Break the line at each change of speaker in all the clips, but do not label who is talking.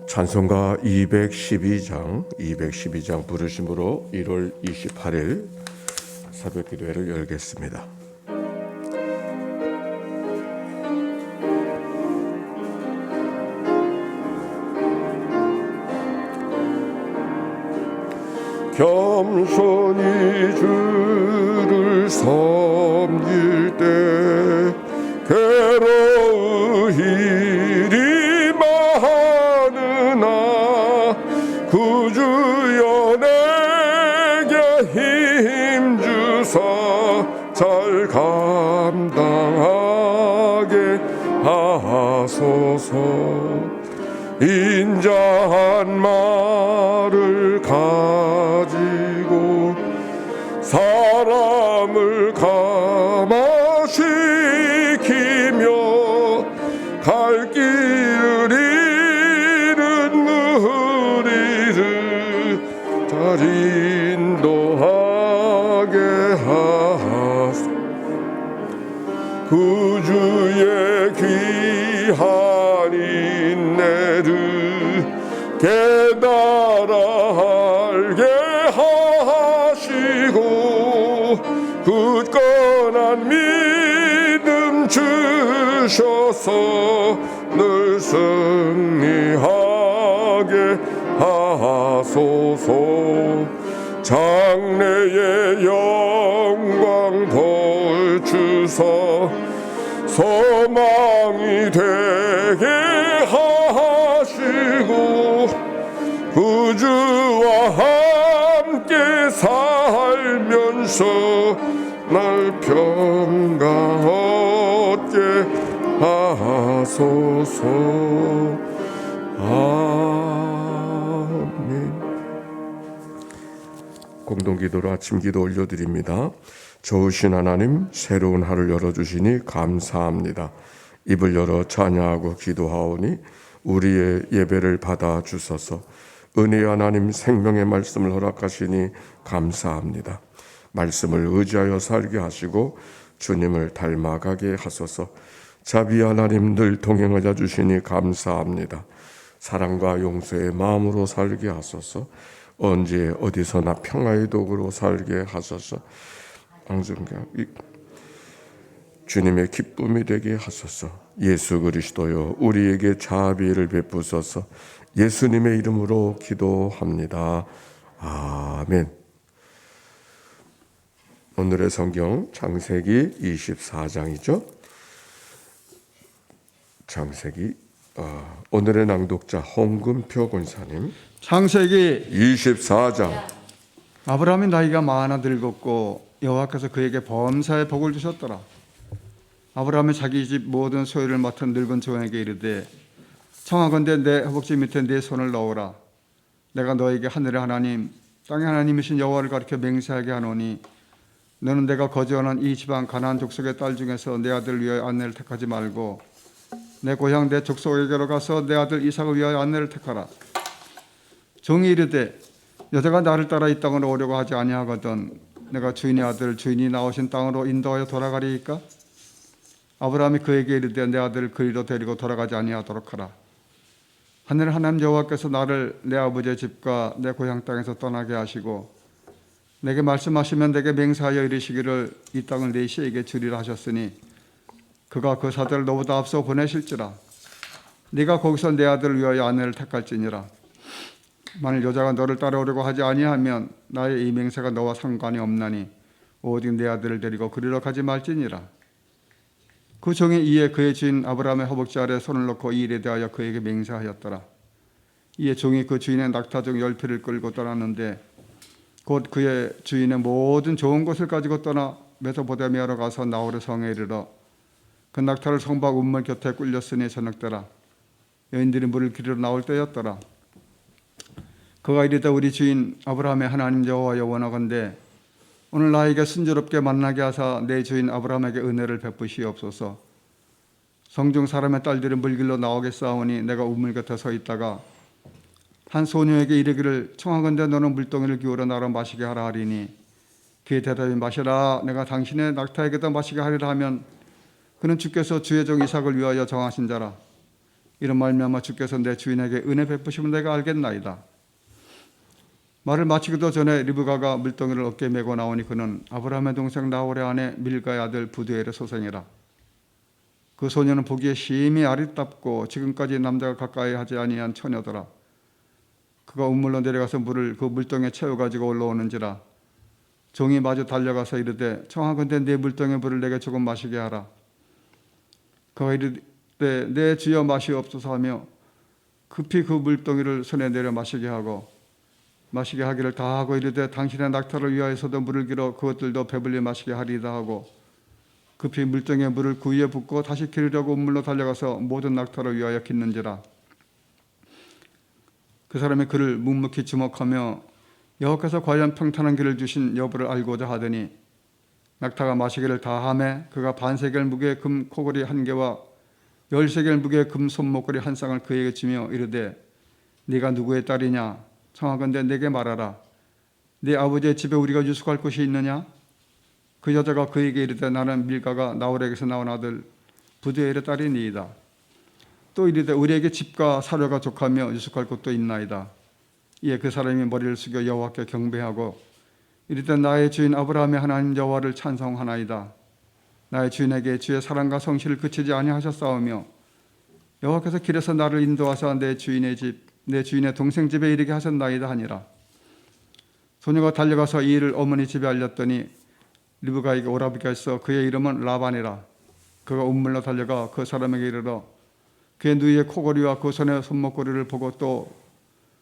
찬송가 212장 부르심으로 1월 28일 새벽기도회를 열겠습니다. 겸손히 주를 섬길 때 괴로우이리 많으나 구주여 내게 힘주사 잘 감당하게 하소서. 인자한 말을 가지고 사람을 감화시키며 갈 길을 잃은 무리를 잘 인도하게 하소서. 구주의 귀한 인내를 깨달아 알게 하시고 굳건한 믿음 주셔서 늘 승리하게 하소서. 장래의 영광 덜 주사 소망이 되게 하시고 구주와 함께 살면서 날 평강 얻게 하소서. 아멘. 공동기도로 아침기도 올려드립니다. 좋으신 하나님, 새로운 하루를 열어주시니 감사합니다. 입을 열어 찬양하고 기도하오니 우리의 예배를 받아주소서. 은혜의 하나님, 생명의 말씀을 허락하시니 감사합니다. 말씀을 의지하여 살게 하시고 주님을 닮아가게 하소서. 자비 하나님, 늘 동행하여 주시니 감사합니다. 사랑과 용서의 마음으로 살게 하소서. 언제 어디서나 평화의 도구로 살게 하소서. 항상 주님의 기쁨이 되게 하소서. 예수 그리스도여, 우리에게 자비를 베푸소서. 예수님의 이름으로 기도합니다. 아멘. 오늘의 성경 창세기 24장이죠. 창세기 오늘의 낭독자 홍금표 권사님.
창세기
24장.
아브라함이 나이가 많아 늙었고 여호와께서 그에게 범사의 복을 주셨더라. 아브라함이 자기 집 모든 소유를 맡은 늙은 종에게 이르되 청하건대 내 허벅지 밑에 네 손을 넣으라. 내가 너에게 하늘의 하나님 땅의 하나님이신 여호와를 가리켜 맹세하게 하노니 너는 내가 거주하는 이 지방 가나안 족속의 딸 중에서 내 아들을 위하여 아내를 택하지 말고 내 고향 내 족속에게로 가서 내 아들 이삭을 위하여 아내를 택하라. 종이 이르되 여자가 나를 따라 이 땅으로 오려고 하지 아니하거든 내가 주인의 아들 주인이 나오신 땅으로 인도하여 돌아가리이까? 아브라함이 그에게 이르되 내 아들을 그리로 데리고 돌아가지 아니하도록 하라. 하늘 하나님 여호와께서 나를 내 아버지의 집과 내 고향 땅에서 떠나게 하시고 내게 말씀하시면 내게 맹세하여 이르시기를 이 땅을 내 시에게 주리라 하셨으니 그가 그 사대를 너보다 앞서 보내실지라. 네가 거기서 내 아들을 위하여 아내를 택할지니라. 만일 여자가 너를 따라오려고 하지 아니하면 나의 이 맹세가 너와 상관이 없나니 오직 내 아들을 데리고 그리로 가지 말지니라. 그 종이 이에 그의 주인 아브라함의 허벅지 아래 손을 놓고 이 일에 대하여 그에게 맹세하였더라. 이에 종이 그 주인의 낙타 중 10匹을 끌고 떠났는데 곧 그의 주인의 모든 좋은 것을 가지고 떠나 메소포타미아로 가서 나홀의 성에 이르러 그 낙타를 성박 운물 곁에 꿀렸으니 저녁때라. 여인들이 물을 기르러 나올 때였더라. 그가 이르되 우리 주인 아브라함의 하나님 여호와여 원하건대 오늘 나에게 순조롭게 만나게 하사 내 주인 아브라함에게 은혜를 베푸시옵소서. 성중 사람의 딸들이 물길로 나오겠사오니 내가 우물 곁에 서 있다가 한 소녀에게 이르기를 청하건대 너는 물동이를 기울여 나로 마시게 하라 하리니 그의 대답이 마시라 내가 당신의 낙타에게도 마시게 하리라 하면 그는 주께서 주의 종 이삭을 위하여 정하신 자라 이런 말미암아 주께서 내 주인에게 은혜 베푸시면 내가 알겠나이다. 말을 마치기도 전에 리브가가 물동이를 어깨에 메고 나오니 그는 아브라함의 동생 나홀의 아내 밀가의 아들 부두엘의 소생이라. 그 소녀는 보기에 심히 아리답고 지금까지 남자가 가까이 하지 아니한 처녀더라. 그가 우물로 내려가서 물을 그 물동에 채워가지고 올라오는지라. 종이 마주 달려가서 이르되 청하건대 네 물동의 물을 내게 조금 마시게 하라. 그가 이르되 내 주여 마시옵소서 하며 급히 그 물동이를 손에 내려 마시게 하기를 다하고 이르되 당신의 낙타를 위하여서도 물을 길어 그것들도 배불리 마시게 하리이다 하고 급히 물동에 물을 그 위에 붓고 다시 기르려고 우물로 달려가서 모든 낙타를 위하여 깃는지라. 그 사람이 그를 묵묵히 주목하며 여호와께서 과연 평탄한 길을 주신 여부를 알고자 하더니 낙타가 마시기를 다하매 그가 반세겔 무게의 금 코골이 한 개와 10세겔 무게의 금 손목걸이 한 쌍을 그에게 주며 이르되 네가 누구의 딸이냐 청하건대 내게 말하라. 네 아버지의 집에 우리가 유숙할 곳이 있느냐? 그 여자가 그에게 이르되 나는 밀가가 나홀에게서 나온 아들 부두엘의 딸이니이다. 또 이르되 우리에게 집과 사료가 족하며 유숙할 곳도 있나이다. 이에 그 사람이 머리를 숙여 여호와께 경배하고 이르되 나의 주인 아브라함의 하나님 여호와를 찬송하나이다. 나의 주인에게 주의 사랑과 성실을 그치지 아니하셨사오며 여호와께서 길에서 나를 인도하사 내 주인의 집 내 주인의 동생 집에 이르게 하셨나이다 하니라. 소녀가 달려가서 이 일을 어머니 집에 알렸더니 리브가에게 오라비가 있어 그의 이름은 라반이라. 그가 운물로 달려가 그 사람에게 이르러 그의 누이의 코골이와 그 손의 손목걸이를 보고 또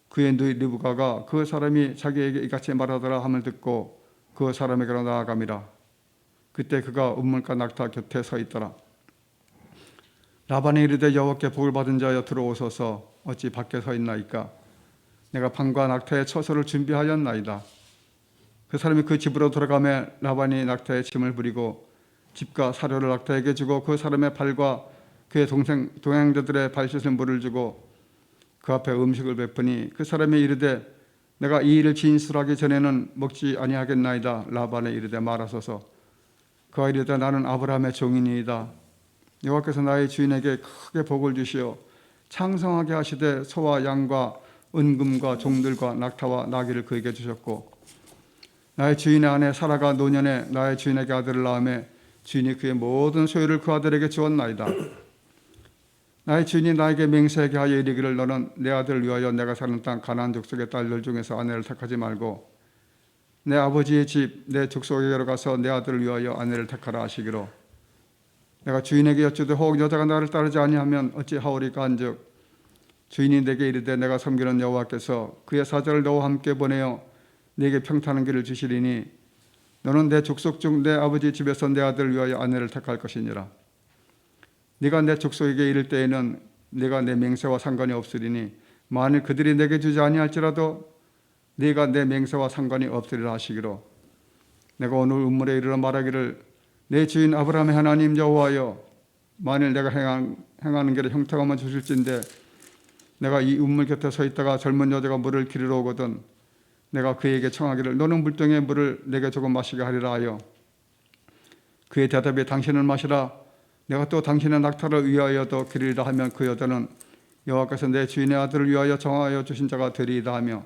그의 누이 리브가가 그 사람이 자기에게 이같이 말하더라 함을 듣고 그 사람에게로 나아감이라. 그때 그가 운물가 낙타 곁에 서 있더라. 라반이 이르되 여호와께 복을 받은 자여 들어오소서. 어찌 밖에 서 있나이까? 내가 방과 낙타의 처소를 준비하였나이다. 그 사람이 그 집으로 돌아가며 라반이 낙타의 짐을 부리고 집과 사료를 낙타에게 주고 그 사람의 발과 그의 동행자들의 발 씻은 물을 주고 그 앞에 음식을 베푸니 그 사람이 이르되 내가 이 일을 진술하기 전에는 먹지 아니하겠나이다. 라반에 이르되 말하소서. 그가 이르되 나는 아브라함의 종이니이다. 여호와께서 나의 주인에게 크게 복을 주시어 창성하게 하시되 소와 양과 은금과 종들과 낙타와 나귀를 그에게 주셨고 나의 주인의 아내 사라가 노년에 나의 주인에게 아들을 낳음에 주인이 그의 모든 소유를 그 아들에게 주었나이다. 나의 주인이 나에게 맹세하게 하여 이르기를 너는 내 아들을 위하여 내가 사는 땅 가나안 족속의 딸들 중에서 아내를 택하지 말고 내 아버지의 집 내 족속에게로 가서 내 아들을 위하여 아내를 택하라 하시기로 내가 주인에게 여쭈되 혹 여자가 나를 따르지 아니하면 어찌 하오리까 한즉 주인이 내게 이르되 내가 섬기는 여호와께서 그의 사자를 너와 함께 보내어 내게 평탄한 길을 주시리니 너는 내 족속 중 내 아버지 집에서 내 아들을 위하여 아내를 택할 것이니라. 네가 내 족속에게 이를 때에는 네가 내 맹세와 상관이 없으리니 만일 그들이 내게 주지 아니할지라도 네가 내 맹세와 상관이 없으리라 하시기로 내가 오늘 운물에 이르러 말하기를 내 주인 아브라함의 하나님 여호와여 만일 내가 행하는 길에 형통함을 주실진데 내가 이 운물 곁에 서 있다가 젊은 여자가 물을 기르러 오거든 내가 그에게 청하기를 너는 물동의 물을 내게 조금 마시게 하리라 하여 그의 대답에 당신은 마시라 내가 또 당신의 낙타를 위하여도 기르리라 하면 그 여자는 여호와께서 내 주인의 아들을 위하여 정하여 주신 자가 되리이다 하며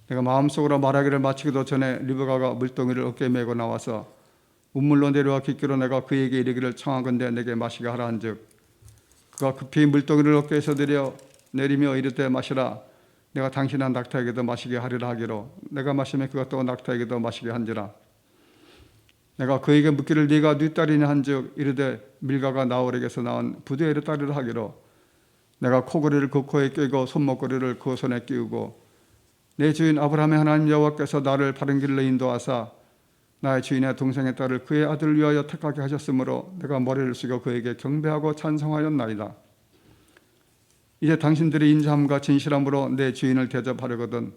내가 마음속으로 말하기를 마치기도 전에 리브가가 물동이를 어깨에 메고 나와서 운물로 내려와 깃기로 내가 그에게 이르기를 청하건대 내게 마시게 하라 한즉 그가 급히 물동이를 어깨에서 내리며 이르되 마시라 내가 당신의 낙타에게도 마시게 하리라 하기로 내가 마시면 그가 또 낙타에게도 마시게 한지라. 내가 그에게 묻기를 네가 네 딸이냐 한즉 이르되 밀가가 나홀에게서 낳은 부두엘의 딸이라 하기로 내가 코걸이를 그 코에 끼고 손목걸이를 그 손에 끼우고 내 주인 아브라함의 하나님 여호와께서 나를 바른 길로 인도하사 나의 주인의 동생의 딸을 그의 아들을 위하여 택하게 하셨으므로 내가 머리를 숙여 그에게 경배하고 찬송하였나이다. 이제 당신들이 인자함과 진실함으로 내 주인을 대접하려거든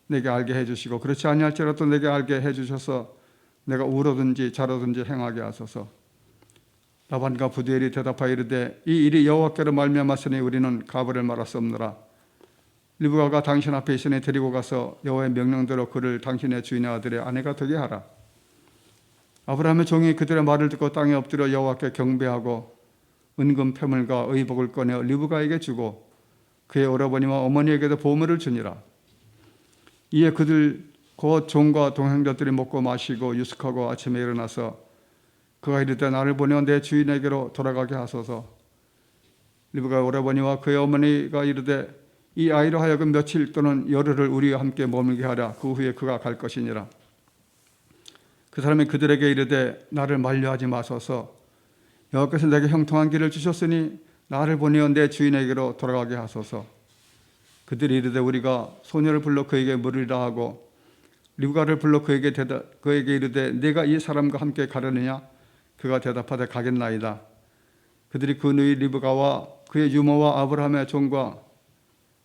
내게 알게 해주시고 그렇지 아니할지라도 내게 알게 해주셔서 내가 우로든지 좌로든지 행하게 하소서. 라반과 부두엘이 대답하여 이르되 이 일이 여호와께로 말미암았으니 우리는 가버릴 말할 수 없노라. 리브가가 당신 앞에 있으니 데리고 가서 여호와의 명령대로 그를 당신의 주인의 아들의 아내가 되게 하라. 아브라함의 종이 그들의 말을 듣고 땅에 엎드려 여호와께 경배하고 은금 패물과 의복을 꺼내어 리브가에게 주고 그의 오라버니와 어머니에게도 보물을 주니라. 이에 그들 곧 종과 동행자들이 먹고 마시고 유숙하고 아침에 일어나서 그가 이르되 나를 보내어 내 주인에게로 돌아가게 하소서. 리브가의 오라버니와 그의 어머니가 이르되 이 아이로 하여금 며칠 또는 열흘을 우리와 함께 머물게 하라. 그 후에 그가 갈 것이니라. 그 사람이 그들에게 이르되 나를 만류하지 마소서. 여호와께서 내게 형통한 길을 주셨으니 나를 보내어 내 주인에게로 돌아가게 하소서. 그들이 이르되 우리가 소녀를 불러 그에게 물으리라 하고 리브가를 불러 그에게 이르되 네가 이 사람과 함께 가려느냐? 그가 대답하되 가겠나이다. 그들이 그 누이 리브가와 그의 유모와 아브라함의 종과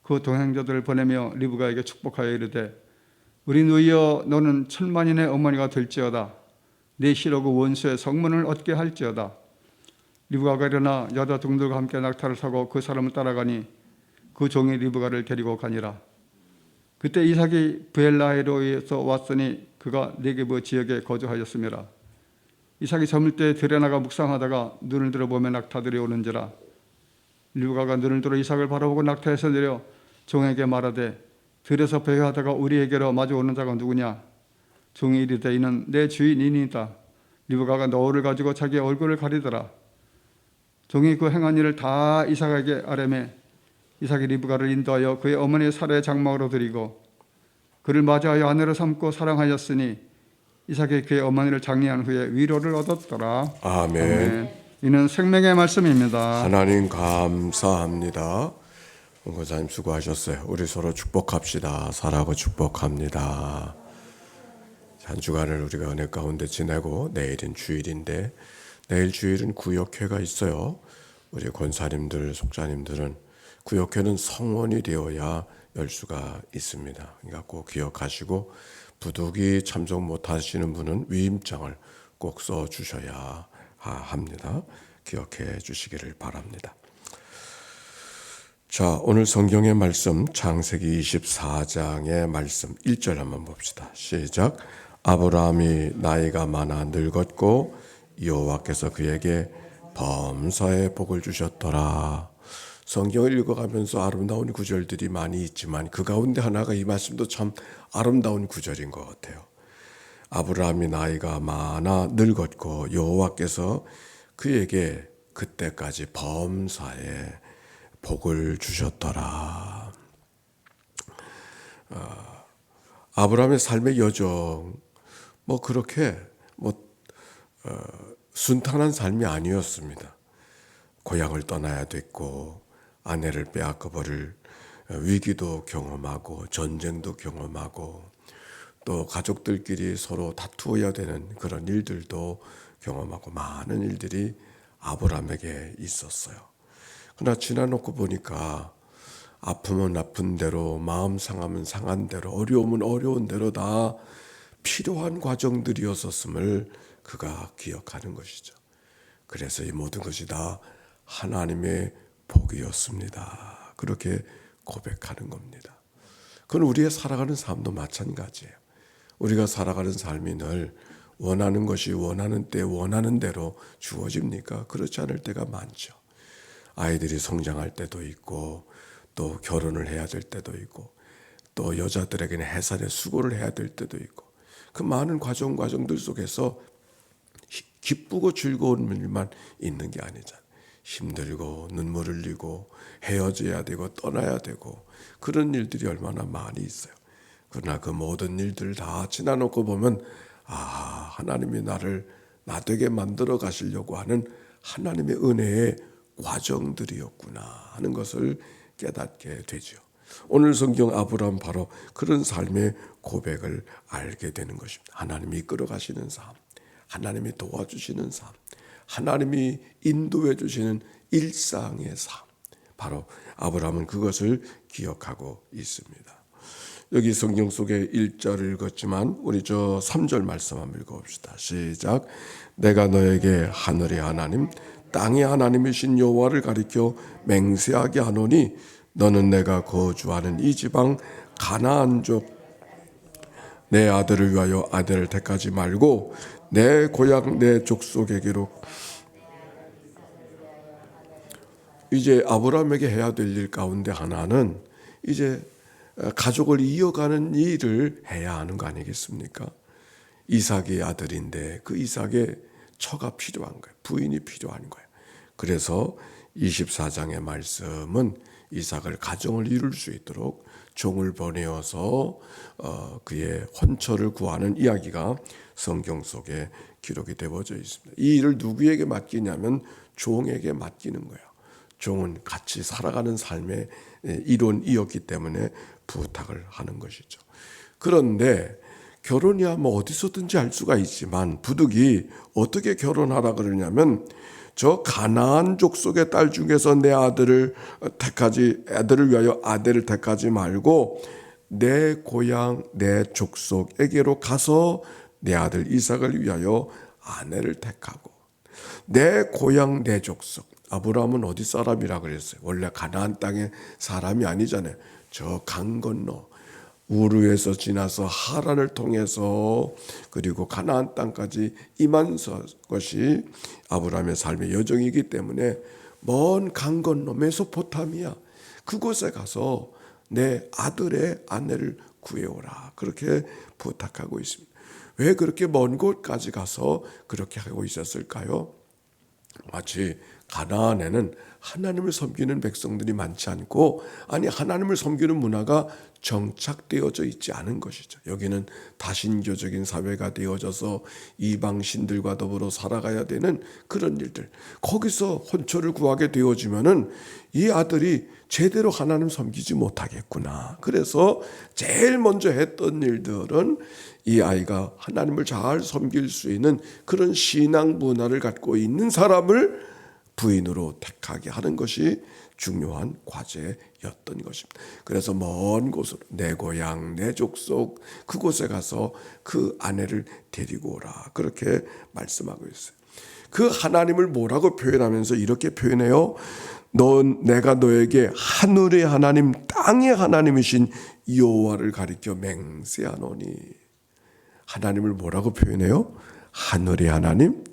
그 동행자들을 보내며 리브가에게 축복하여 이르되 우리 누이여 너는 천만인의 어머니가 될지어다. 네 시로 원수의 성문을 얻게 할지어다. 리브가가 일어나 여자 동들과 함께 낙타를 타고 그 사람을 따라가니 그 종이 리브가를 데리고 가니라. 그때 이삭이 브엘라헤로에서 왔으니 그가 네게브 지역에 거주하였음이라. 이삭이 저물 때 들에 나가 묵상하다가 눈을 들어보면 낙타들이 오는지라. 리브가가 눈을 들어 이삭을 바라보고 낙타에서 내려 종에게 말하되 들에서 배회하다가 우리에게로 마주 오는 자가 누구냐? 종이 이르되 이는 내 주인이니이다. 리브가가 너울을 가지고 자기 얼굴을 가리더라. 종이 그 행한 일을 다 이삭에게 아뢰매 이삭이 리브가를 인도하여 그의 어머니의 사라의 장막으로 드리고 그를 맞이하여 아내로 삼고 사랑하였으니 이삭이 그의 어머니를 장례한 후에 위로를 얻었더라.
아멘.
이는 생명의 말씀입니다.
하나님 감사합니다. 원고사님 수고하셨어요. 우리 서로 축복합시다. 사랑하고 축복합니다. 한 주간을 우리가 은혜 가운데 지내고 내일은 주일인데 내일 주일은 구역회가 있어요. 우리 권사님들, 속자님들은 구역회는 성원이 되어야 열 수가 있습니다. 그러니까 꼭 기억하시고 부득이 참석 못하시는 분은 위임장을 꼭 써주셔야 합니다. 기억해 주시기를 바랍니다. 자, 오늘 성경의 말씀 창세기 24장의 말씀 1절 한번 봅시다. 시작. 아브라함이 나이가 많아 늙었고 여호와께서 그에게 범사의 복을 주셨더라. 성경을 읽어가면서 아름다운 구절들이 많이 있지만 그 가운데 하나가 이 말씀도 참 아름다운 구절인 것 같아요. 아브라함이 나이가 많아 늙었고 여호와께서 그에게 그때까지 범사의 복을 주셨더라. 아브라함의 삶의 여정 그렇게 순탄한 삶이 아니었습니다. 고향을 떠나야 됐고 아내를 빼앗겨 버릴 위기도 경험하고 전쟁도 경험하고 또 가족들끼리 서로 다투어야 되는 그런 일들도 경험하고 많은 일들이 아브라함에게 있었어요. 그러나 지나놓고 보니까 아프면 아픈 대로, 마음 상하면 상한 대로, 어려우면 어려운 대로 다 필요한 과정들이었었음을 그가 기억하는 것이죠. 그래서 이 모든 것이 다 하나님의 복이었습니다. 그렇게 고백하는 겁니다. 그건 우리의 살아가는 삶도 마찬가지예요. 우리가 살아가는 삶이 늘 원하는 것이 원하는 때 원하는 대로 주어집니까? 그렇지 않을 때가 많죠. 아이들이 성장할 때도 있고 또 결혼을 해야 될 때도 있고 또 여자들에게는 해산의 수고를 해야 될 때도 있고 그 많은 과정들 속에서 기쁘고 즐거운 일만 있는 게 아니잖아요. 힘들고 눈물 흘리고 헤어져야 되고 떠나야 되고 그런 일들이 얼마나 많이 있어요. 그러나 그 모든 일들을 다 지나놓고 보면 하나님이 나를 나되게 만들어 가시려고 하는 하나님의 은혜의 과정들이었구나 하는 것을 깨닫게 되죠. 오늘 성경 아브라함 바로 그런 삶의 고백을 알게 되는 것입니다. 하나님이 이끌어 가시는 삶, 하나님이 도와주시는 삶, 하나님이 인도해 주시는 일상의 삶, 바로 아브라함은 그것을 기억하고 있습니다. 여기 성경 속에 1절을 읽었지만 우리 3절 말씀 한번 읽어봅시다. 시작. 내가 너에게 하늘의 하나님 땅의 하나님이신 여호와를 가리켜 맹세하게 하노니 너는 내가 거주하는 이 지방 가나안족 내 아들을 위하여 아내를 택하지 말고 내 고향 내 족속에게로 이제 아브라함에게 해야 될 일 가운데 하나는 이제 가족을 이어가는 일을 해야 하는 거 아니겠습니까? 이삭의 아들인데 그 이삭의 처가 필요한 거예요. 부인이 필요한 거예요. 그래서 24장의 말씀은 이삭을 가정을 이룰 수 있도록 종을 보내어서 그의 혼처를 구하는 이야기가 성경 속에 기록이 되어져 있습니다. 이 일을 누구에게 맡기냐면 종에게 맡기는 거예요. 종은 같이 살아가는 삶의 일원이었기 때문에 부탁을 하는 것이죠. 그런데 결혼이야 뭐 어디서든지 할 수가 있지만 부득이 어떻게 결혼하라 그러냐면 저 가나안 족속의 딸 중에서 내 아들을 위하여 아들을 택하지 말고 내 고향 내 족속에게로 가서 내 아들 이삭을 위하여 아내를 택하고 내 고향 내 족속. 아브라함은 어디 사람이라 그랬어요? 원래 가나안 땅의 사람이 아니잖아요. 저 강 건너 우르에서 지나서 하란을 통해서 그리고 가나안 땅까지 임한 것이 아브라함의 삶의 여정이기 때문에 먼 강 건너 메소포타미아 그곳에 가서 내 아들의 아내를 구해오라 그렇게 부탁하고 있습니다. 왜 그렇게 먼 곳까지 가서 그렇게 하고 있었을까요? 마치 가나안에는 하나님을 섬기는 백성들이 많지 않고 하나님을 섬기는 문화가 정착되어져 있지 않은 것이죠. 여기는 다신교적인 사회가 되어져서 이방신들과 더불어 살아가야 되는 그런 일들. 거기서 혼처를 구하게 되어지면은 이 아들이 제대로 하나님 섬기지 못하겠구나. 그래서 제일 먼저 했던 일들은 이 아이가 하나님을 잘 섬길 수 있는 그런 신앙 문화를 갖고 있는 사람을 부인으로 택하게 하는 것이 중요한 과제였던 것입니다. 그래서 먼 곳으로 내 고향 내 족속 그곳에 가서 그 아내를 데리고 오라 그렇게 말씀하고 있어요. 그 하나님을 뭐라고 표현하면서 이렇게 표현해요. 내가 너에게 하늘의 하나님 땅의 하나님이신 여호와를 가리켜 맹세하노니. 하나님을 뭐라고 표현해요? 하늘의 하나님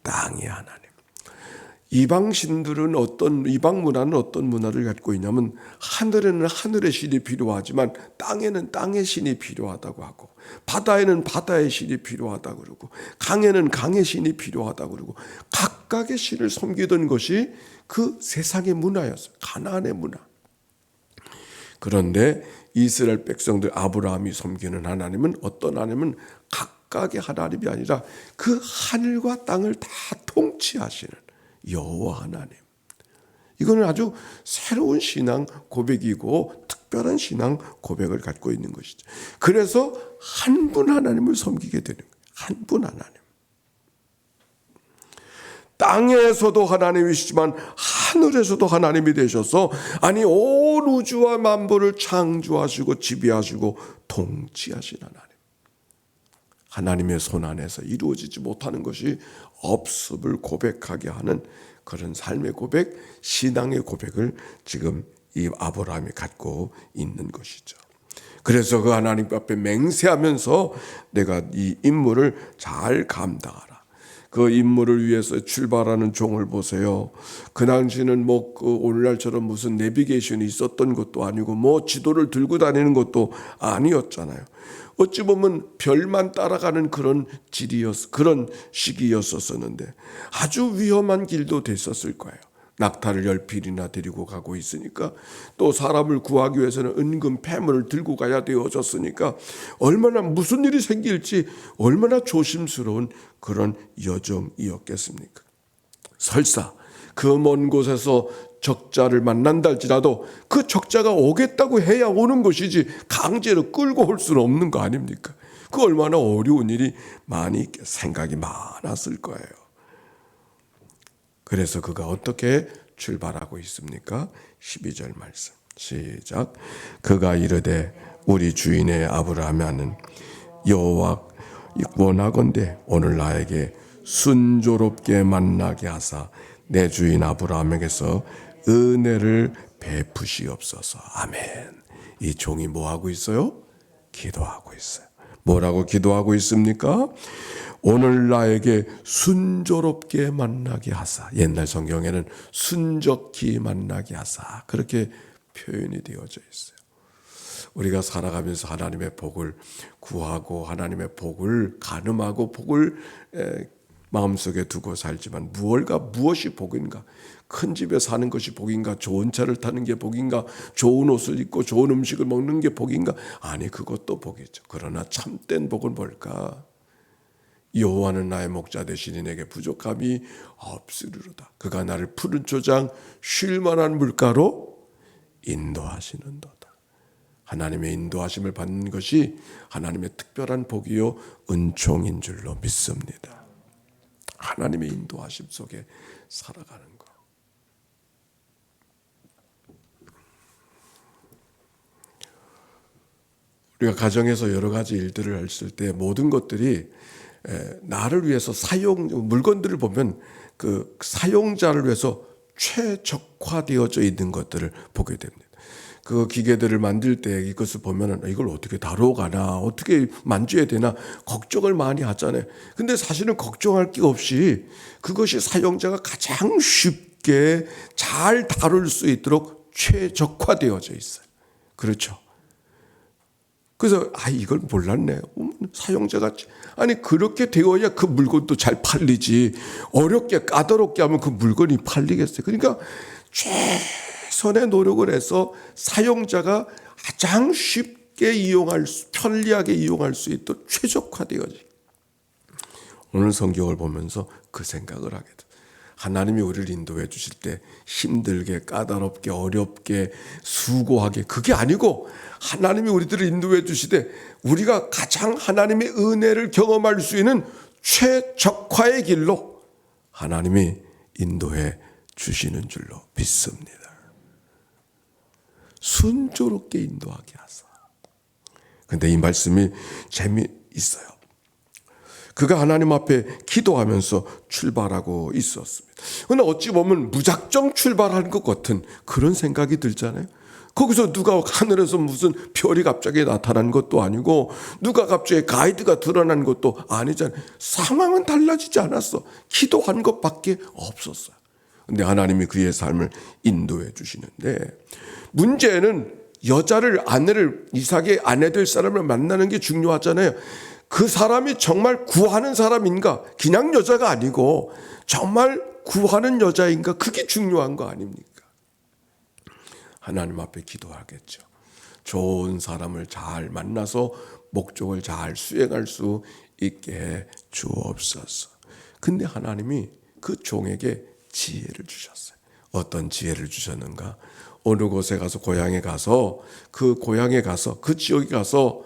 땅의 하나님. 이방신들은 이방 문화는 어떤 문화를 갖고 있냐면 하늘에는 하늘의 신이 필요하지만 땅에는 땅의 신이 필요하다고 하고 바다에는 바다의 신이 필요하다고 그러고 강에는 강의 신이 필요하다고 그러고 각각의 신을 섬기던 것이 그 세상의 문화였어요. 가나안의 문화. 그런데 이스라엘 백성들 아브라함이 섬기는 하나님은 어떤 하나님은 각각의 하나님이 아니라 그 하늘과 땅을 다 통치하시는 여호와 하나님. 이거는 아주 새로운 신앙 고백이고 특별한 신앙 고백을 갖고 있는 것이죠. 그래서 한 분 하나님을 섬기게 되는 거예요. 한 분 하나님. 땅에서도 하나님이시지만 하늘에서도 하나님이 되셔서 온 우주와 만물을 창조하시고 지배하시고 통치하신 하나님. 하나님의 손 안에서 이루어지지 못하는 것이 없음을 고백하게 하는 그런 삶의 고백, 신앙의 고백을 지금 이 아브라함이 갖고 있는 것이죠. 그래서 그 하나님 앞에 맹세하면서 내가 이 임무를 잘 감당하라. 그 임무를 위해서 출발하는 종을 보세요. 그 당시는 오늘날처럼 무슨 내비게이션이 있었던 것도 아니고 지도를 들고 다니는 것도 아니었잖아요. 어찌 보면 별만 따라가는 그런 그런 시기였었는데 아주 위험한 길도 됐었을 거예요. 낙타를 10필이나 데리고 가고 있으니까 또 사람을 구하기 위해서는 은근 폐물을 들고 가야 되어졌으니까 얼마나 무슨 일이 생길지 얼마나 조심스러운 그런 여정이었겠습니까? 설사 그 먼 곳에서 적자를 만난다 할지라도 그 적자가 오겠다고 해야 오는 것이지 강제로 끌고 올 수는 없는 거 아닙니까? 그 얼마나 어려운 일이 많이 생각이 많았을 거예요. 그래서 그가 어떻게 출발하고 있습니까? 12절 말씀 시작. 그가 이르되 우리 주인의 아브라함은 여호와 원하건대 오늘 나에게 순조롭게 만나게 하사 내 주인 아브라함에게서 은혜를 베푸시옵소서. 아멘. 이 종이 뭐하고 있어요? 기도하고 있어요. 뭐라고 기도하고 있습니까? 오늘 나에게 순조롭게 만나게 하사. 옛날 성경에는 순적히 만나게 하사. 그렇게 표현이 되어져 있어요. 우리가 살아가면서 하나님의 복을 구하고 하나님의 복을 간음하고 복을 마음속에 두고 살지만 무엇이 복인가? 큰 집에 사는 것이 복인가? 좋은 차를 타는 게 복인가? 좋은 옷을 입고 좋은 음식을 먹는 게 복인가? 아니, 그것도 복이죠. 그러나 참된 복은 뭘까? 여호와는 나의 목자 되시니 내게 부족함이 없으리로다. 그가 나를 푸른 초장 쉴 만한 물가로 인도하시는도다. 하나님의 인도하심을 받는 것이 하나님의 특별한 복이요 은총인 줄로 믿습니다. 하나님의 인도하심 속에 살아가는 것. 우리가 가정에서 여러 가지 일들을 했을 때 모든 것들이 나를 위해서 물건들을 보면 그 사용자를 위해서 최적화되어져 있는 것들을 보게 됩니다. 그 기계들을 만들 때 이것을 보면은 이걸 어떻게 다뤄가나, 어떻게 만져야 되나 걱정을 많이 하잖아요. 근데 사실은 걱정할 게 없이 그것이 사용자가 가장 쉽게 잘 다룰 수 있도록 최적화되어져 있어요. 그렇죠? 그래서 이걸 몰랐네. 사용자가 그렇게 되어야 그 물건도 잘 팔리지. 어렵게 까다롭게 하면 그 물건이 팔리겠어요. 그러니까 최선의 노력을 해서 사용자가 가장 쉽게 편리하게 이용할 수 있도록 최적화되어지. 오늘 성경을 보면서 그 생각을 하게 돼. 하나님이 우리를 인도해 주실 때 힘들게 까다롭게 어렵게 수고하게 그게 아니고 하나님이 우리들을 인도해 주시되 우리가 가장 하나님의 은혜를 경험할 수 있는 최적화의 길로 하나님이 인도해 주시는 줄로 믿습니다. 순조롭게 인도하게 하사. 근데 이 말씀이 재미있어요. 그가 하나님 앞에 기도하면서 출발하고 있었습니다. 그러나 어찌 보면 무작정 출발하는 것 같은 그런 생각이 들잖아요. 거기서 누가 하늘에서 무슨 별이 갑자기 나타난 것도 아니고 누가 갑자기 가이드가 드러난 것도 아니잖아요. 상황은 달라지지 않았어. 기도한 것밖에 없었어요. 근데 하나님이 그의 삶을 인도해 주시는데 문제는 아내를 이삭의 아내 될 사람을 만나는 게 중요하잖아요. 그 사람이 정말 구하는 사람인가? 그냥 여자가 아니고 정말 구하는 여자인가? 그게 중요한 거 아닙니까? 하나님 앞에 기도하겠죠. 좋은 사람을 잘 만나서 목적을 잘 수행할 수 있게 해 주옵소서. 근데 하나님이 그 종에게 지혜를 주셨어요. 어떤 지혜를 주셨는가? 어느 곳에 가서 고향에 가서 그 지역에 가서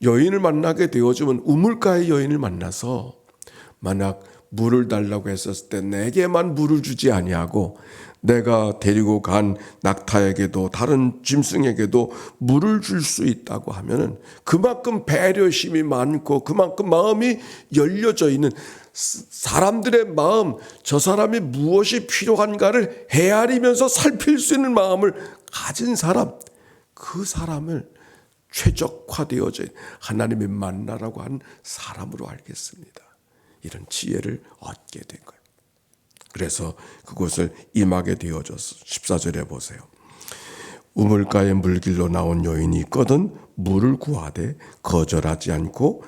여인을 만나게 되어지면 우물가의 여인을 만나서 만약 물을 달라고 했었을 때 내게만 물을 주지 아니하고 내가 데리고 간 낙타에게도 다른 짐승에게도 물을 줄 수 있다고 하면은 그만큼 배려심이 많고 그만큼 마음이 열려져 있는 사람들의 마음, 저 사람이 무엇이 필요한가를 헤아리면서 살필 수 있는 마음을 가진 사람, 그 사람을 최적화되어져 하나님의 만나라고 한 사람으로 알겠습니다. 이런 지혜를 얻게 된 거예요. 그래서 그곳을 임하게 되어져서 14절에 보세요. 우물가의 물길로 나온 여인이 있거든 물을 구하되 거절하지 않고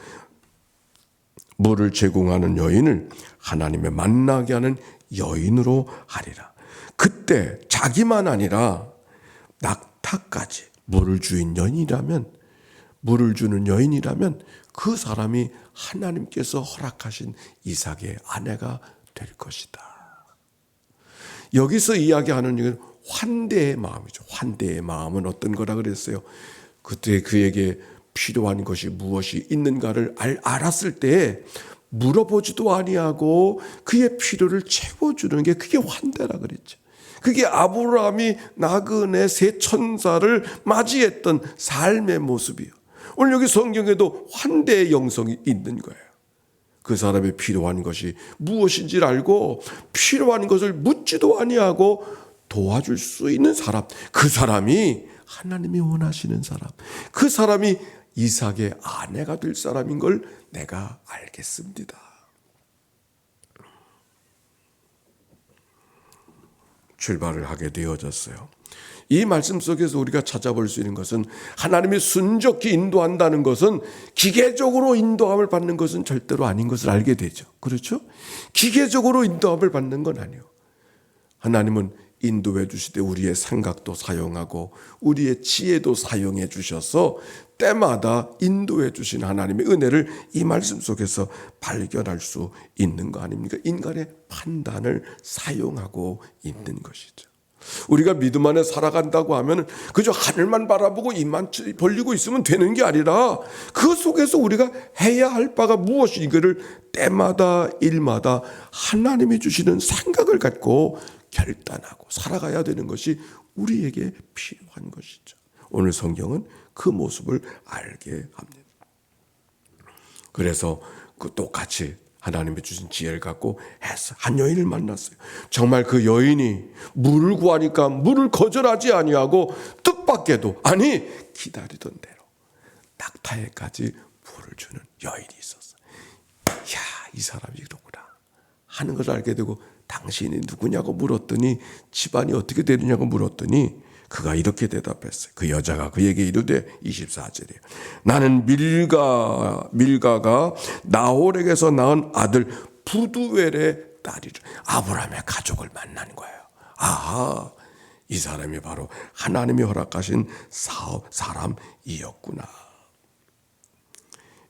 물을 제공하는 여인을 하나님의 만나게 하는 여인으로 하리라. 그때 자기만 아니라 낙타까지 물을 주는 여인이라면 그 사람이 하나님께서 허락하신 이삭의 아내가 될 것이다. 여기서 이야기하는 것은 환대의 마음이죠. 환대의 마음은 어떤 거라 그랬어요? 그때 그에게 필요한 것이 무엇이 있는가를 알았을 때 물어보지도 아니하고 그의 필요를 채워주는 게 그게 환대라 그랬죠. 그게 아브라함이 나그네 세 천사를 맞이했던 삶의 모습이에요. 오늘 여기 성경에도 환대의 영성이 있는 거예요. 그 사람의 필요한 것이 무엇인지를 알고 필요한 것을 묻지도 아니하고 도와줄 수 있는 사람, 그 사람이 하나님이 원하시는 사람, 그 사람이 이삭의 아내가 될 사람인 걸 내가 알겠습니다. 출발을 하게 되어졌어요. 이 말씀 속에서 우리가 찾아볼 수 있는 것은 하나님이 순적히 인도한다는 것은 기계적으로 인도함을 받는 것은 절대로 아닌 것을 알게 되죠. 그렇죠? 기계적으로 인도함을 받는 건 아니에요. 하나님은 인도해 주실 때 우리의 생각도 사용하고 우리의 지혜도 사용해 주셔서 때마다 인도해 주신 하나님의 은혜를 이 말씀 속에서 발견할 수 있는 거 아닙니까? 인간의 판단을 사용하고 있는 것이죠. 우리가 믿음 안에 살아간다고 하면 그저 하늘만 바라보고 입만 벌리고 있으면 되는 게 아니라 그 속에서 우리가 해야 할 바가 무엇인가를 때마다 일마다 하나님이 주시는 생각을 갖고 결단하고 살아가야 되는 것이 우리에게 필요한 것이죠. 오늘 성경은 그 모습을 알게 합니다. 그래서 그 똑같이 하나님이 주신 지혜를 갖고 해서 한 여인을 만났어요. 정말 그 여인이 물을 구하니까 물을 거절하지 아니하고 뜻밖에도 아니 기다리던 대로 낙타에까지 물을 주는 여인이 있었어요. 이야, 이 사람이 이러구나 하는 것을 알게 되고 당신이 누구냐고 물었더니 집안이 어떻게 되느냐고 물었더니 그가 이렇게 대답했어요. 그 여자가 그에게 이르되 24절이에요. 나는 밀가가 나홀에게서 낳은 아들 부두엘의 딸이라. 아브라함의 가족을 만난 거예요. 아하, 이 사람이 바로 하나님이 허락하신 사람이었구나.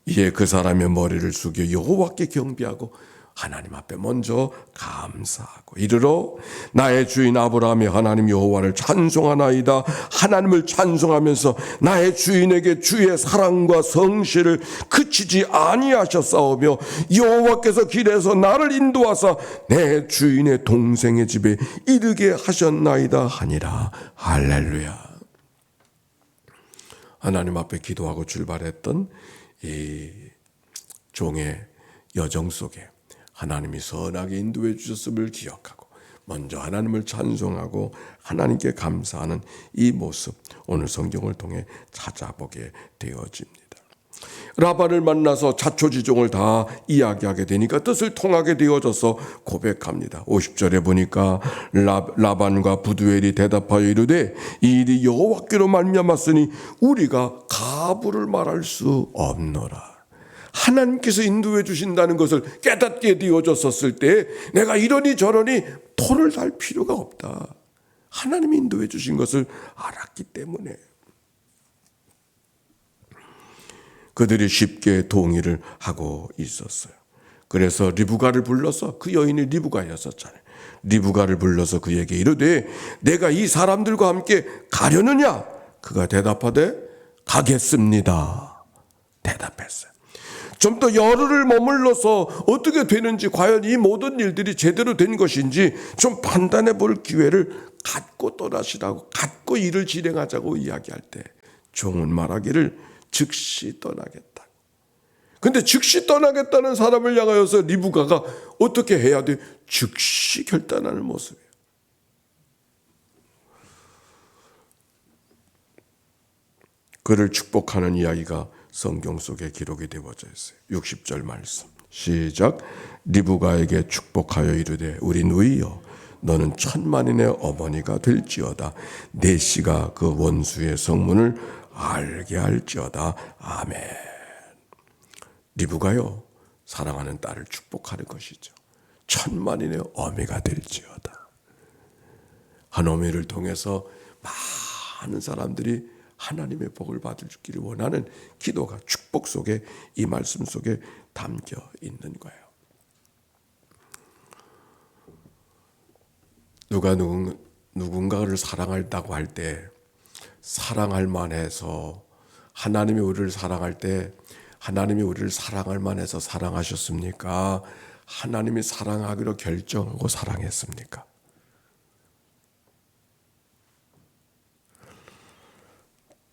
이에 그 사람의 머리를 숙여 여호와께 경배하고 하나님 앞에 먼저 감사하고 이르러 나의 주인 아브라함이 하나님 여호와를 찬송하나이다. 하나님을 찬송하면서 나의 주인에게 주의 사랑과 성실을 그치지 아니하셨사오며 여호와께서 길에서 나를 인도하사 내 주인의 동생의 집에 이르게 하셨나이다 하니라. 할렐루야. 하나님 앞에 기도하고 출발했던 이 종의 여정 속에 하나님이 선하게 인도해 주셨음을 기억하고 먼저 하나님을 찬송하고 하나님께 감사하는 이 모습, 오늘 성경을 통해 찾아보게 되어집니다. 라반을 만나서 자초지종을 다 이야기하게 되니까 뜻을 통하게 되어져서 고백합니다. 50절에 보니까 라반과 부두엘이 대답하여 이르되 이 일이 여호와께로 말미암았으니 우리가 가부를 말할 수 없노라. 하나님께서 인도해 주신다는 것을 깨닫게 되어졌었을 때 내가 이러니 저러니 토를 달 필요가 없다. 하나님이 인도해 주신 것을 알았기 때문에 그들이 쉽게 동의를 하고 있었어요. 그래서 리브가를 불러서, 그 여인이 리브가였었잖아요. 리브가를 불러서 그에게 이르되 내가 이 사람들과 함께 가려느냐? 그가 대답하되 가겠습니다. 대답했어요. 좀 더 열흘을 머물러서 어떻게 되는지, 과연 이 모든 일들이 제대로 된 것인지 좀 판단해 볼 기회를 갖고 떠나시라고, 갖고 일을 진행하자고 이야기할 때 종은 말하기를 즉시 떠나겠다. 근데 즉시 떠나겠다는 사람을 향하여서 리브가가 어떻게 해야 돼? 즉시 결단하는 모습이에요. 그를 축복하는 이야기가 성경 속에 기록이 되어져 있어요. 60절 말씀 시작. 리브가에게 축복하여 이르되 우리 누이여 너는 천만인의 어머니가 될지어다. 내 씨가 그 원수의 성문을 알게 할지어다. 아멘. 리브가요, 사랑하는 딸을 축복하는 것이죠. 천만인의 어미가 될지어다. 한 어미를 통해서 많은 사람들이 하나님의 복을 받을 주기를 원하는 기도가 축복 속에, 이 말씀 속에 담겨 있는 거예요. 누가 누군가를 사랑한다고 할 때 사랑할 만해서, 하나님이 우리를 사랑할 때 하나님이 우리를 사랑할 만해서 사랑하셨습니까? 하나님이 사랑하기로 결정하고 사랑했습니까?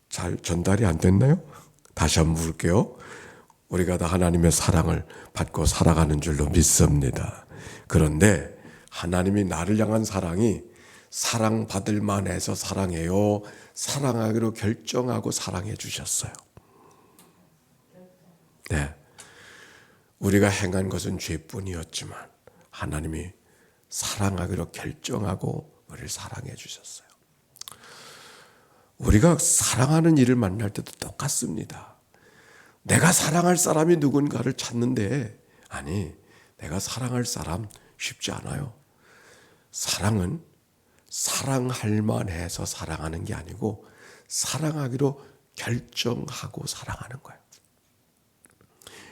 잘 전달이 안 됐나요? 다시 한번 물을게요. 우리가 다 하나님의 사랑을 받고 살아가는 줄로 믿습니다. 그런데 하나님이 나를 향한 사랑이 사랑받을 만해서 사랑해요? 사랑하기로 결정하고 사랑해 주셨어요. 네, 우리가 행한 것은 죄뿐이었지만 하나님이 사랑하기로 결정하고 우리를 사랑해 주셨어요. 우리가 사랑하는 일을 만날 때도 똑같습니다. 내가 사랑할 사람이 누군가를 찾는데, 아니, 내가 사랑할 사람 쉽지 않아요. 사랑은 사랑할 만해서 사랑하는 게 아니고 사랑하기로 결정하고 사랑하는 거예요.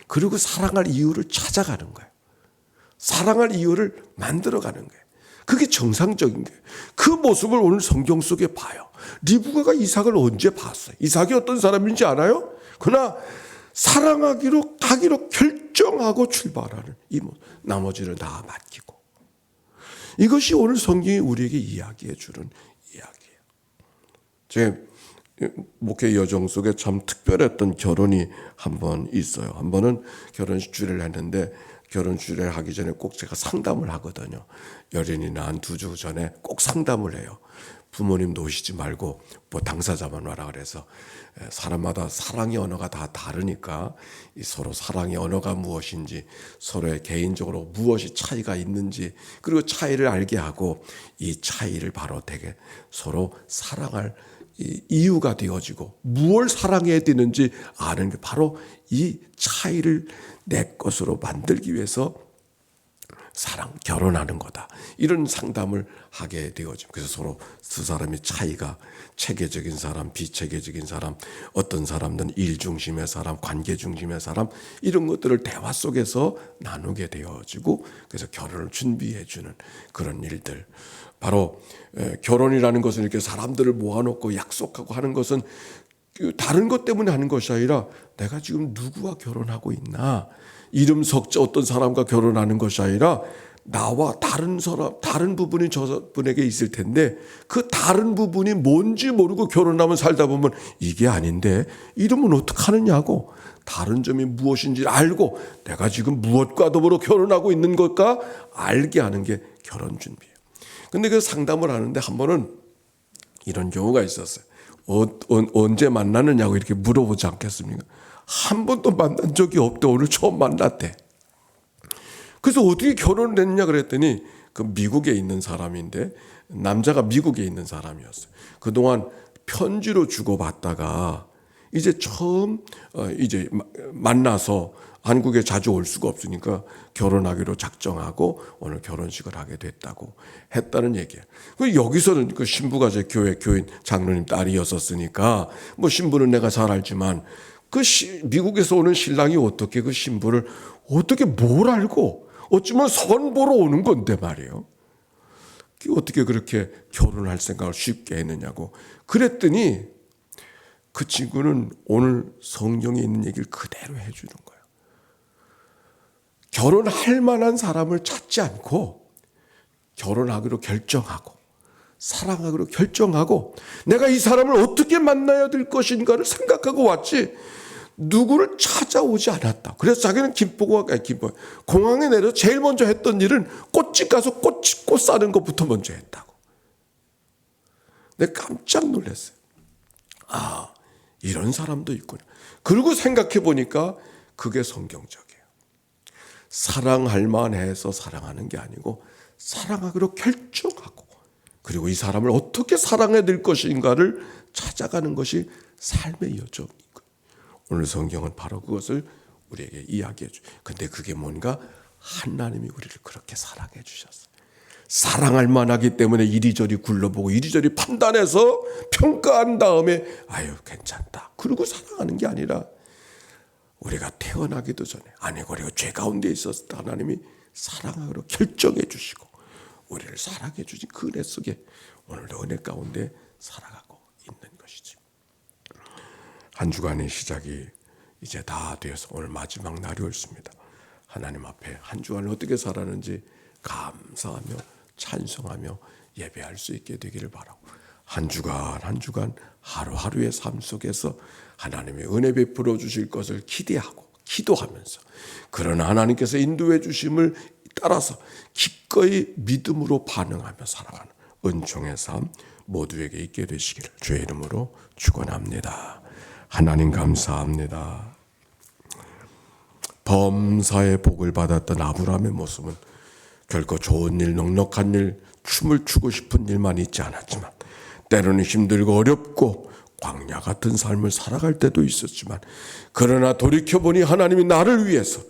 그리고 사랑할 이유를 찾아가는 거예요. 사랑할 이유를 만들어가는 거예요. 그게 정상적인 거예요. 그 모습을 오늘 성경 속에 봐요. 리브가가 이삭을 언제 봤어요? 이삭이 어떤 사람인지 알아요? 그러나 사랑하기로 가기로 결정하고 출발하는 이 모습, 나머지를 다 맡기고. 이것이 오늘 성경이 우리에게 이야기해 주는 이야기예요. 제 목회 여정 속에 참 특별했던 결혼이 한 번 있어요. 한 번은 결혼식 주례를 했는데 결혼 주례를 하기 전에 꼭 제가 상담을 하거든요. 여린이 낳은 2주 전에 꼭 상담을 해요. 부모님도 오시지 말고 뭐 당사자만 와라 그래서, 사람마다 사랑의 언어가 다 다르니까 이 서로 사랑의 언어가 무엇인지, 서로의 개인적으로 무엇이 차이가 있는지, 그리고 차이를 알게 하고 이 차이를 바로 되게 서로 사랑할 이유가 되어지고 무엇을 사랑해야 되는지 아는 게 바로 이 차이를 내 것으로 만들기 위해서 결혼하는 거다. 이런 상담을 하게 되어집니다. 그래서 서로 두 사람의 차이가, 체계적인 사람, 비체계적인 사람, 어떤 사람들은 일 중심의 사람, 관계 중심의 사람, 이런 것들을 대화 속에서 나누게 되어지고, 그래서 결혼을 준비해 주는 그런 일들. 바로 결혼이라는 것은 이렇게 사람들을 모아놓고 약속하고 하는 것은 다른 것 때문에 하는 것이 아니라 내가 지금 누구와 결혼하고 있나, 이름 석자 어떤 사람과 결혼하는 것이 아니라 나와 다른 사람, 다른 부분이 저분에게 있을 텐데 그 다른 부분이 뭔지 모르고 결혼하면 살다 보면 이게 아닌데 이러면 어떡하느냐고, 다른 점이 무엇인지 알고 내가 지금 무엇과 더불어 결혼하고 있는 것과 알게 하는 게 결혼 준비예요. 근데 그 상담을 하는데 한 번은 이런 경우가 있었어요. 언제 만나느냐고 이렇게 물어보지 않겠습니까? 한 번도 만난 적이 없대. 오늘 처음 만났대. 그래서 어떻게 결혼을 했냐 그랬더니 그 미국에 있는 사람인데, 남자가 미국에 있는 사람이었어요. 그동안 편지로 주고받다가 이제 처음 이제 만나서 한국에 자주 올 수가 없으니까 결혼하기로 작정하고 오늘 결혼식을 하게 됐다고 했다는 얘기예요. 여기서는 그 신부가 제 교회 교인 장로님 딸이었었으니까 뭐 신부는 내가 잘 알지만 미국에서 오는 신랑이 어떻게 그 신부를 어떻게 뭘 알고 어쩌면 선보러 오는 건데 말이에요. 어떻게 그렇게 결혼할 생각을 쉽게 했느냐고 그랬더니 그 친구는 오늘 성경에 있는 얘기를 그대로 해주는 거예요. 결혼할 만한 사람을 찾지 않고 결혼하기로 결정하고 사랑하기로 결정하고 내가 이 사람을 어떻게 만나야 될 것인가를 생각하고 왔지 누구를 찾아오지 않았다. 그래서 자기는 공항에 내려서 제일 먼저 했던 일은 꽃집 가서 꽃 사는 것부터 먼저 했다고. 내가 깜짝 놀랐어요. 아, 이런 사람도 있구나. 그리고 생각해 보니까 그게 성경적이에요. 사랑할 만해서 사랑하는 게 아니고 사랑하기로 결정하고 그리고 이 사람을 어떻게 사랑해야 될 것인가를 찾아가는 것이 삶의 여정이고, 오늘 성경은 바로 그것을 우리에게 이야기해 줘요. 근데 그게 뭔가 하나님이 우리를 그렇게 사랑해 주셨어요. 사랑할 만하기 때문에 이리저리 굴러보고 이리저리 판단해서 평가한 다음에 아유 괜찮다 그리고 사랑하는 게 아니라 우리가 태어나기도 전에 아니고 우리가 죄 가운데 있었을 때 하나님이 사랑하기로 결정해 주시고 우리를 사랑해 주신 그 은혜 속에 오늘도 은혜 가운데 살아가고 있는 것이지. 한 주간의 시작이 이제 다 되어서 오늘 마지막 날이 왔습니다. 하나님 앞에 한 주간을 어떻게 살았는지 감사하며 찬송하며 예배할 수 있게 되기를 바라고, 한 주간 하루하루의 삶 속에서 하나님의 은혜 베풀어 주실 것을 기대하고 기도하면서 그러나 하나님께서 인도해 주심을 따라서 기꺼이 믿음으로 반응하며 살아가는 은총의 삶 모두에게 있게 되시기를 주의 이름으로 축원합니다. 하나님 감사합니다. 범사의 복을 받았던 아브라함의 모습은 결코 좋은 일, 넉넉한 일, 춤을 추고 싶은 일만 있지 않았지만 때로는 힘들고 어렵고 광야 같은 삶을 살아갈 때도 있었지만 그러나 돌이켜보니 하나님이 나를 위해서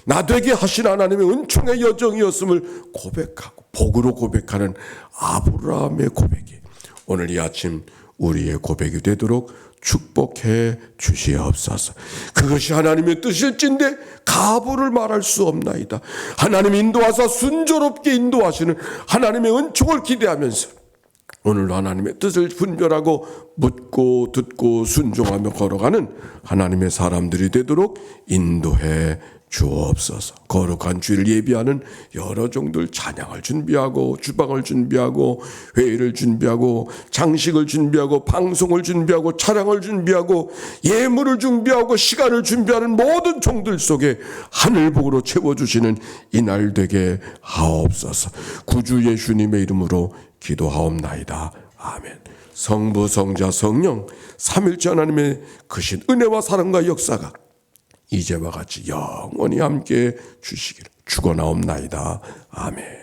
나 되게 하신 하나님의 은총의 여정이었음을 고백하고 복으로 고백하는 아브라함의 고백이 오늘 이 아침 우리의 고백이 되도록 축복해 주시옵소서. 그것이 하나님의 뜻일진데 가부를 말할 수 없나이다. 하나님 인도하사 순조롭게 인도하시는 하나님의 은총을 기대하면서 오늘도 하나님의 뜻을 분별하고 묻고 듣고 순종하며 걸어가는 하나님의 사람들이 되도록 인도해 주옵소서. 거룩한 주일 예비하는 여러 종들 찬양을 준비하고 주방을 준비하고 회의를 준비하고 장식을 준비하고 방송을 준비하고 차량을 준비하고 예물을 준비하고 시간을 준비하는 모든 종들 속에 하늘복으로 채워주시는 이날 되게 하옵소서. 구주 예수님의 이름으로 기도하옵나이다. 아멘. 성부 성자 성령 삼일째 하나님의 크신 은혜와 사랑과 역사가 이제와 같이 영원히 함께 주시기를 축원하옵나이다. 아멘.